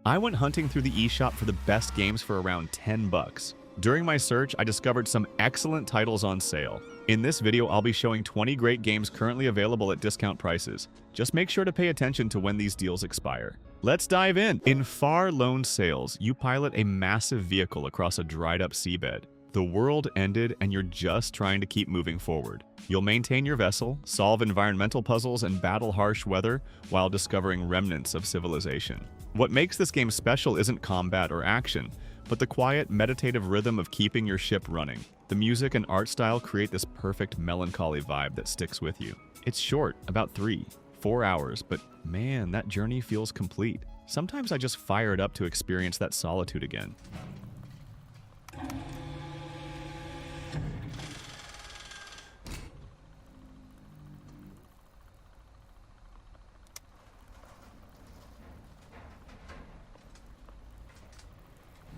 I went hunting through the eShop for the best games for around 10 bucks. During my search, I discovered some excellent titles on sale. In this video, I'll be showing 20 great games currently available at discount prices. Just make sure to pay attention to when these deals expire. Let's dive in! In Far Lone Sails, you pilot a massive vehicle across a dried-up seabed. The world ended and you're just trying to keep moving forward. You'll maintain your vessel, solve environmental puzzles, and battle harsh weather while discovering remnants of civilization. What makes this game special isn't combat or action, but the quiet, meditative rhythm of keeping your ship running. The music and art style create this perfect melancholy vibe that sticks with you. It's short, about 3-4 hours, but man, that journey feels complete. Sometimes I just fire it up to experience that solitude again.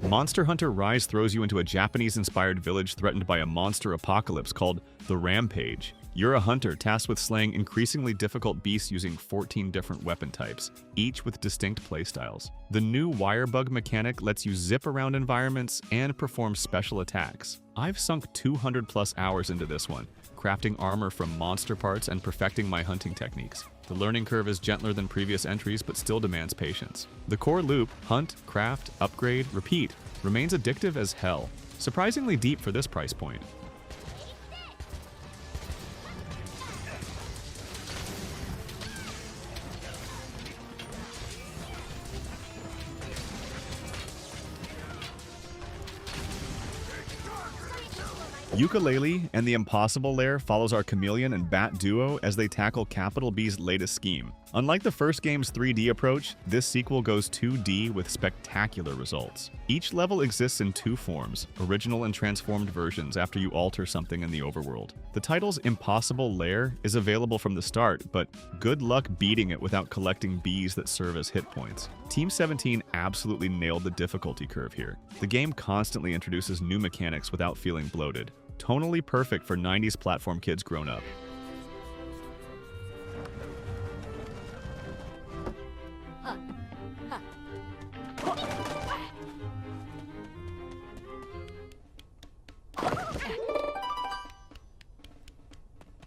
Monster Hunter Rise throws you into a Japanese-inspired village threatened by a monster apocalypse called the Rampage. You're a hunter tasked with slaying increasingly difficult beasts using 14 different weapon types, each with distinct playstyles. The new wire bug mechanic lets you zip around environments and perform special attacks. I've sunk 200+ hours into this one, crafting armor from monster parts and perfecting my hunting techniques. The learning curve is gentler than previous entries but still demands patience. The core loop, hunt, craft, upgrade, repeat, remains addictive as hell. Surprisingly deep for this price point. Yooka-Laylee and the Impossible Lair follows our chameleon and bat duo as they tackle Capital B's latest scheme. Unlike the first game's 3D approach, this sequel goes 2D with spectacular results. Each level exists in two forms, original and transformed versions after you alter something in the overworld. The title's Impossible Lair is available from the start, but good luck beating it without collecting bees that serve as hit points. Team 17 absolutely nailed the difficulty curve here. The game constantly introduces new mechanics without feeling bloated. Tonally perfect for 90s platform kids grown up.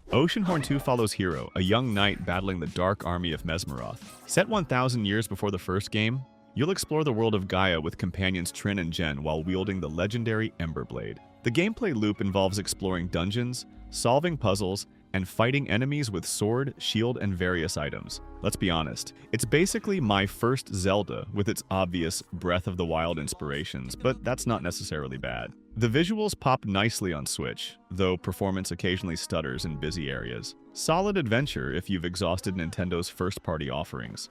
Oceanhorn 2 follows Hero, a young knight battling the dark army of Mesmeroth. Set 1,000 years before the first game, you'll explore the world of Gaia with companions Trin and Jen while wielding the legendary Emberblade. The gameplay loop involves exploring dungeons, solving puzzles, and fighting enemies with sword, shield, and various items. Let's be honest, it's basically my first Zelda with its obvious Breath of the Wild inspirations, but that's not necessarily bad. The visuals pop nicely on Switch, though performance occasionally stutters in busy areas. Solid adventure if you've exhausted Nintendo's first-party offerings.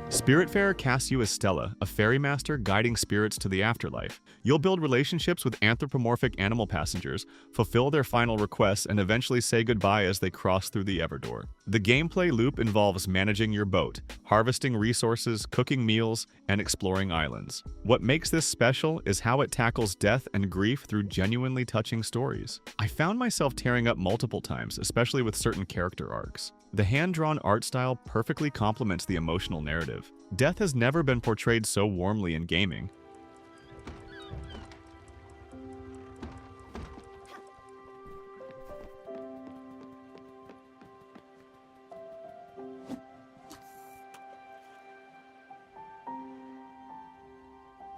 Spiritfarer casts you as Stella, a fairy master guiding spirits to the afterlife. You'll build relationships with anthropomorphic animal passengers, fulfill their final requests, and eventually say goodbye as they cross through the Everdoor. The gameplay loop involves managing your boat, harvesting resources, cooking meals, and exploring islands. What makes this special is how it tackles death and grief through genuinely touching stories. I found myself tearing up multiple times, especially with certain character arcs. The hand-drawn art style perfectly complements the emotional narrative. Death has never been portrayed so warmly in gaming.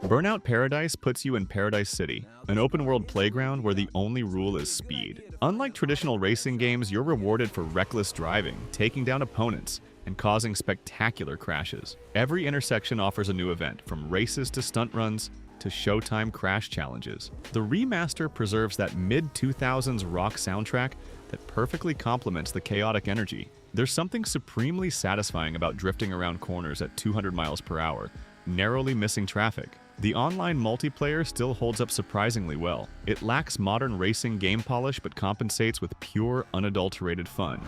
Burnout Paradise puts you in Paradise City, an open-world playground where the only rule is speed. Unlike traditional racing games, you're rewarded for reckless driving, taking down opponents, and causing spectacular crashes. Every intersection offers a new event, from races to stunt runs to Showtime crash challenges. The remaster preserves that mid-2000s rock soundtrack that perfectly complements the chaotic energy. There's something supremely satisfying about drifting around corners at 200 miles per hour, narrowly missing traffic. The online multiplayer still holds up surprisingly well. It lacks modern racing game polish but compensates with pure, unadulterated fun.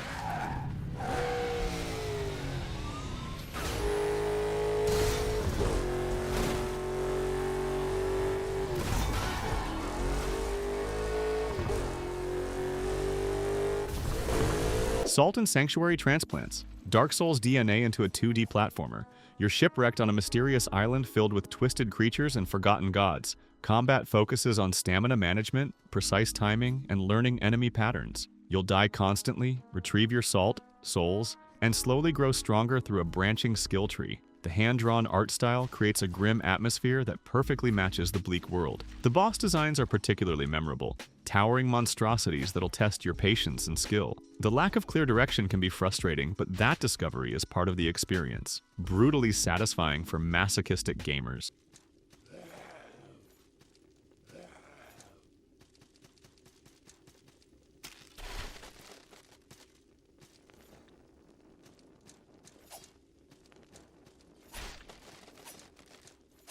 Salt and Sanctuary Transplants. Dark Souls DNA into a 2D platformer. You're shipwrecked on a mysterious island filled with twisted creatures and forgotten gods. Combat focuses on stamina management, precise timing, and learning enemy patterns. You'll die constantly, retrieve your salt, souls, and slowly grow stronger through a branching skill tree. The hand-drawn art style creates a grim atmosphere that perfectly matches the bleak world. The boss designs are particularly memorable, towering monstrosities that'll test your patience and skill. The lack of clear direction can be frustrating, but that discovery is part of the experience. Brutally satisfying for masochistic gamers.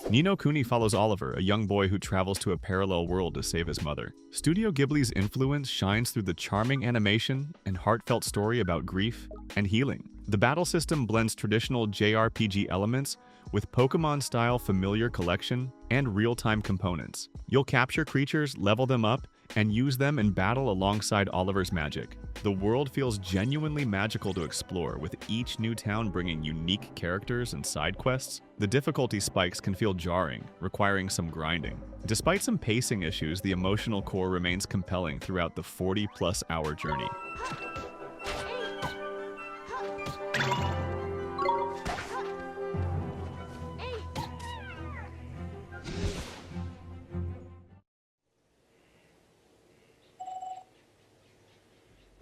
Ni no Kuni follows Oliver, a young boy who travels to a parallel world to save his mother. Studio Ghibli's influence shines through the charming animation and heartfelt story about grief and healing. The battle system blends traditional JRPG elements with Pokemon-style familiar collection and real-time components. You'll capture creatures, level them up, and use them in battle alongside Oliver's magic. The world feels genuinely magical to explore, with each new town bringing unique characters and side quests. The difficulty spikes can feel jarring, requiring some grinding. Despite some pacing issues, the emotional core remains compelling throughout the 40-plus hour journey.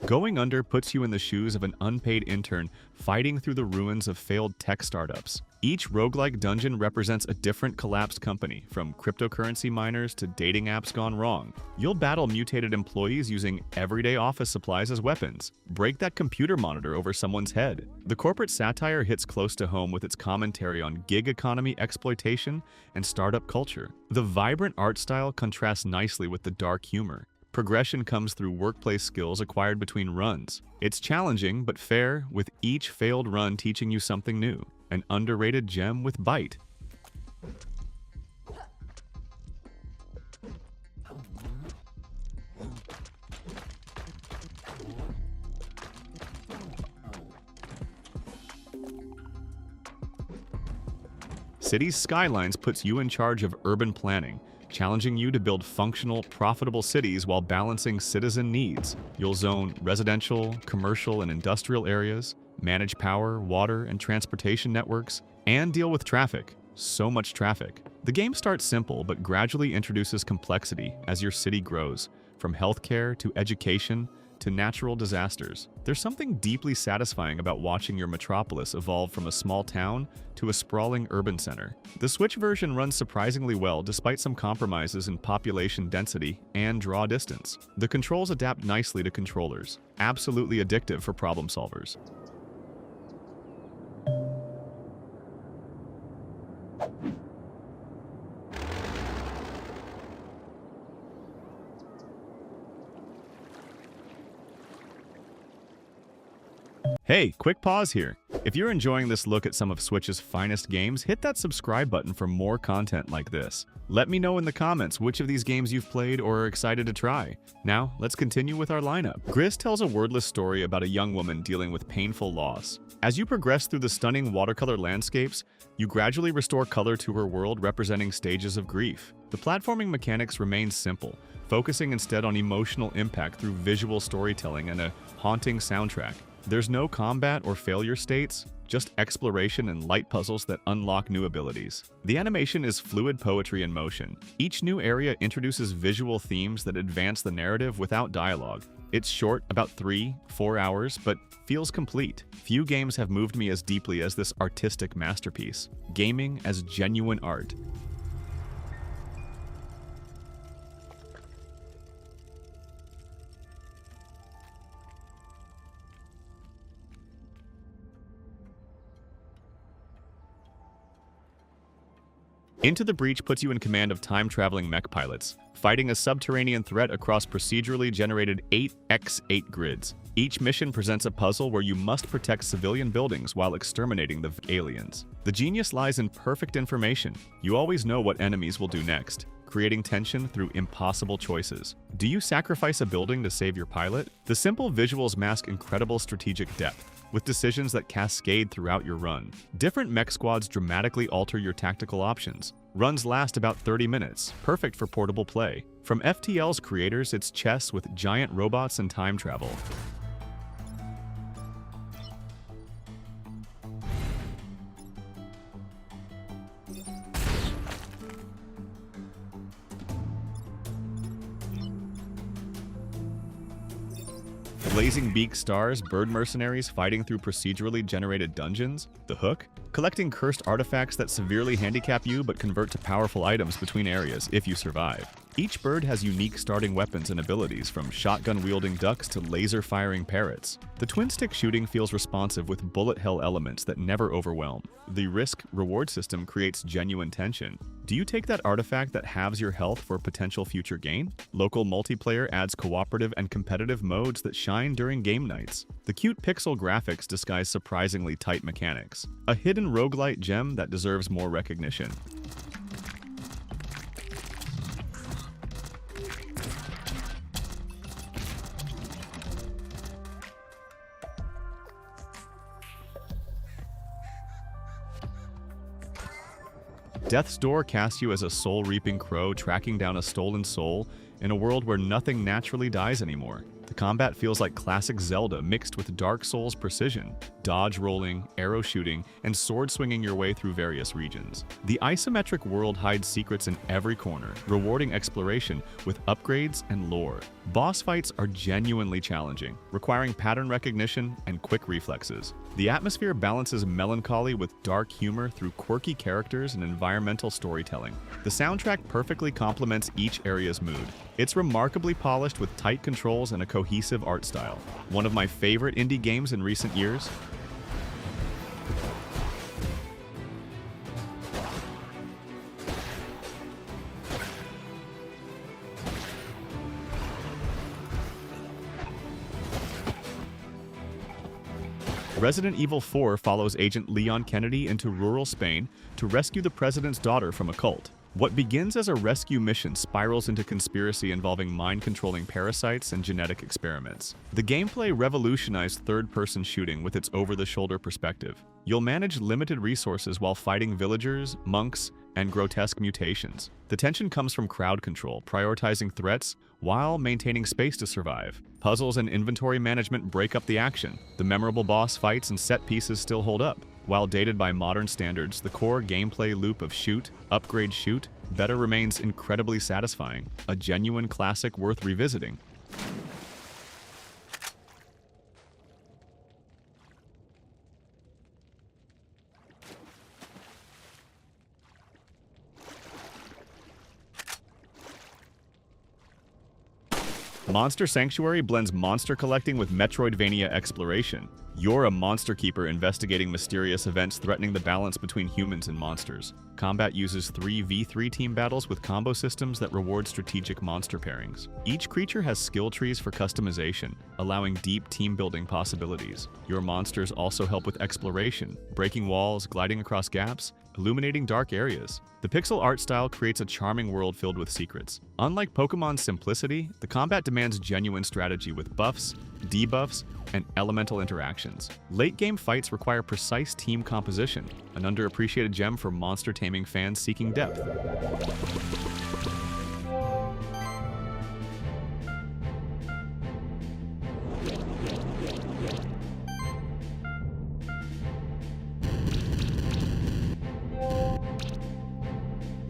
Going Under puts you in the shoes of an unpaid intern fighting through the ruins of failed tech startups. Each roguelike dungeon represents a different collapsed company, from cryptocurrency miners to dating apps gone wrong. You'll battle mutated employees using everyday office supplies as weapons. Break that computer monitor over someone's head. The corporate satire hits close to home with its commentary on gig economy exploitation and startup culture. The vibrant art style contrasts nicely with the dark humor. Progression comes through workplace skills acquired between runs. It's challenging but fair, with each failed run teaching you something new. An underrated gem with bite. Cities Skylines puts you in charge of urban planning, challenging you to build functional, profitable cities while balancing citizen needs. You'll zone residential, commercial, and industrial areas, manage power, water, and transportation networks, and deal with traffic. So much traffic. The game starts simple, but gradually introduces complexity as your city grows, from healthcare to education to natural disasters. There's something deeply satisfying about watching your metropolis evolve from a small town to a sprawling urban center. The Switch version runs surprisingly well despite some compromises in population density and draw distance. The controls adapt nicely to controllers, absolutely addictive for problem solvers. Hey, quick pause here. If you're enjoying this look at some of Switch's finest games, hit that subscribe button for more content like this. Let me know in the comments which of these games you've played or are excited to try. Now, let's continue with our lineup. GRIS tells a wordless story about a young woman dealing with painful loss. As you progress through the stunning watercolor landscapes, you gradually restore color to her world, representing stages of grief. The platforming mechanics remain simple, focusing instead on emotional impact through visual storytelling and a haunting soundtrack. There's no combat or failure states, just exploration and light puzzles that unlock new abilities. The animation is fluid poetry in motion. Each new area introduces visual themes that advance the narrative without dialogue. It's short, about 3-4 hours, but feels complete. Few games have moved me as deeply as this artistic masterpiece. Gaming as genuine art. Into the Breach puts you in command of time-traveling mech pilots, fighting a subterranean threat across procedurally generated 8x8 grids. Each mission presents a puzzle where you must protect civilian buildings while exterminating the aliens. The genius lies in perfect information. You always know what enemies will do next, creating tension through impossible choices. Do you sacrifice a building to save your pilot? The simple visuals mask incredible strategic depth, with decisions that cascade throughout your run. Different mech squads dramatically alter your tactical options. Runs last about 30 minutes, perfect for portable play. From FTL's creators, it's chess with giant robots and time travel. Blazing Beaks stars, bird mercenaries fighting through procedurally generated dungeons. The Hook? Collecting cursed artifacts that severely handicap you but convert to powerful items between areas if you survive. Each bird has unique starting weapons and abilities, from shotgun-wielding ducks to laser-firing parrots. The twin-stick shooting feels responsive with bullet hell elements that never overwhelm. The risk-reward system creates genuine tension. Do you take that artifact that halves your health for potential future gain? Local multiplayer adds cooperative and competitive modes that shine during game nights. The cute pixel graphics disguise surprisingly tight mechanics. A hidden roguelite gem that deserves more recognition. Death's Door casts you as a soul-reaping crow tracking down a stolen soul in a world where nothing naturally dies anymore. The combat feels like classic Zelda mixed with Dark Souls precision, dodge rolling, arrow shooting, and sword swinging your way through various regions. The isometric world hides secrets in every corner, rewarding exploration with upgrades and lore. Boss fights are genuinely challenging, requiring pattern recognition and quick reflexes. The atmosphere balances melancholy with dark humor through quirky characters and environmental storytelling. The soundtrack perfectly complements each area's mood. It's remarkably polished with tight controls and a cohesive art style. One of my favorite indie games in recent years. Resident Evil 4 follows Agent Leon Kennedy into rural Spain to rescue the president's daughter from a cult. What begins as a rescue mission spirals into conspiracy involving mind-controlling parasites and genetic experiments. The gameplay revolutionized third-person shooting with its over-the-shoulder perspective. You'll manage limited resources while fighting villagers, monks, and grotesque mutations. The tension comes from crowd control, prioritizing threats while maintaining space to survive. Puzzles and inventory management break up the action. The memorable boss fights and set pieces still hold up. While dated by modern standards, the core gameplay loop of shoot, upgrade, shoot, better remains incredibly satisfying. A genuine classic worth revisiting. Monster Sanctuary blends monster collecting with Metroidvania exploration. You're a monster keeper investigating mysterious events threatening the balance between humans and monsters. Combat uses 3v3 team battles with combo systems that reward strategic monster pairings. Each creature has skill trees for customization, allowing deep team-building possibilities. Your monsters also help with exploration, breaking walls, gliding across gaps, illuminating dark areas. The pixel art style creates a charming world filled with secrets. Unlike Pokemon's simplicity, the combat demands genuine strategy with buffs, debuffs, and elemental interactions. Late-game fights require precise team composition, an underappreciated gem for monster taming fans seeking depth.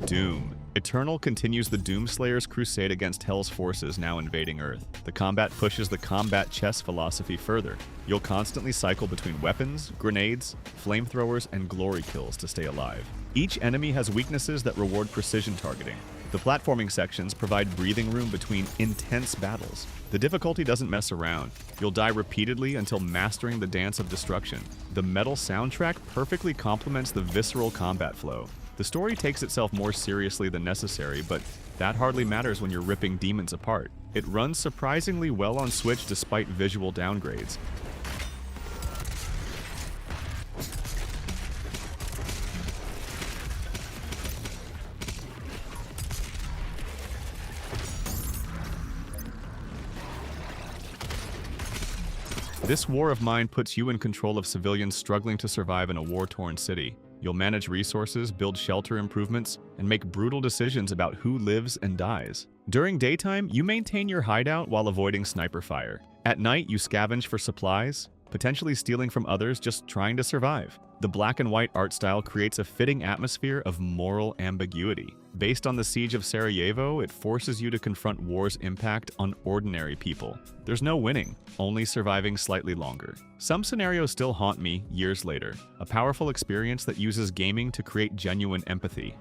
Doom. Eternal continues the Doomslayer's crusade against Hell's forces now invading Earth. The combat pushes the combat chess philosophy further. You'll constantly cycle between weapons, grenades, flamethrowers, and glory kills to stay alive. Each enemy has weaknesses that reward precision targeting. The platforming sections provide breathing room between intense battles. The difficulty doesn't mess around. You'll die repeatedly until mastering the dance of destruction. The metal soundtrack perfectly complements the visceral combat flow. The story takes itself more seriously than necessary, but that hardly matters when you're ripping demons apart. It runs surprisingly well on Switch despite visual downgrades. This War of Mine puts you in control of civilians struggling to survive in a war-torn city. You'll manage resources, build shelter improvements, and make brutal decisions about who lives and dies. During daytime, you maintain your hideout while avoiding sniper fire. At night, you scavenge for supplies, potentially stealing from others just trying to survive. The black and white art style creates a fitting atmosphere of moral ambiguity. Based on the siege of Sarajevo, it forces you to confront war's impact on ordinary people. There's no winning, only surviving slightly longer. Some scenarios still haunt me years later, a powerful experience that uses gaming to create genuine empathy.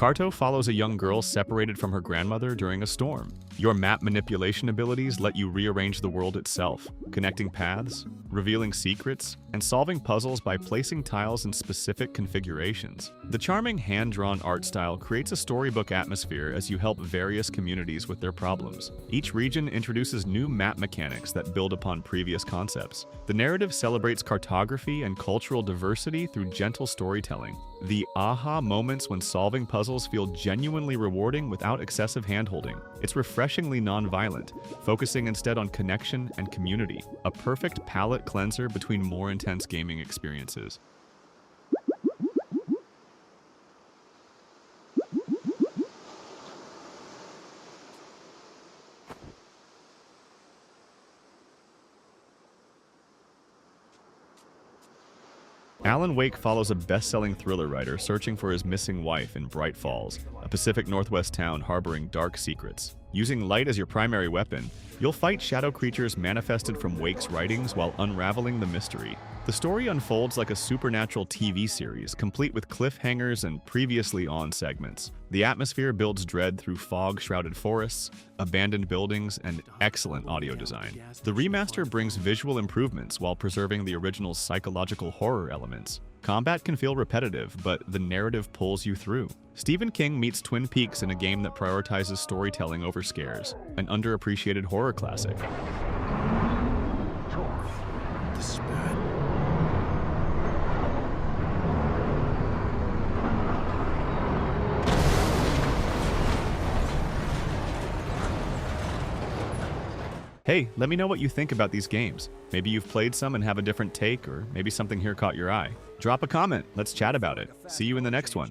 Carto follows a young girl separated from her grandmother during a storm. Your map manipulation abilities let you rearrange the world itself, connecting paths, revealing secrets, and solving puzzles by placing tiles in specific configurations. The charming hand-drawn art style creates a storybook atmosphere as you help various communities with their problems. Each region introduces new map mechanics that build upon previous concepts. The narrative celebrates cartography and cultural diversity through gentle storytelling. The aha moments when solving puzzles feel genuinely rewarding without excessive handholding. It's refreshingly non-violent, focusing instead on connection and community, a perfect palate cleanser between more intense gaming experiences. Alan Wake follows a best-selling thriller writer searching for his missing wife in Bright Falls, a Pacific Northwest town harboring dark secrets. Using light as your primary weapon, you'll fight shadow creatures manifested from Wake's writings while unraveling the mystery. The story unfolds like a supernatural TV series, complete with cliffhangers and previously on segments. The atmosphere builds dread through fog-shrouded forests, abandoned buildings, and excellent audio design. The remaster brings visual improvements while preserving the original's psychological horror elements. Combat can feel repetitive, but the narrative pulls you through. Stephen King meets Twin Peaks in a game that prioritizes storytelling over scares, an underappreciated horror classic. The spirit. Hey, let me know what you think about these games. Maybe you've played some and have a different take, or maybe something here caught your eye. Drop a comment, let's chat about it. See you in the next one.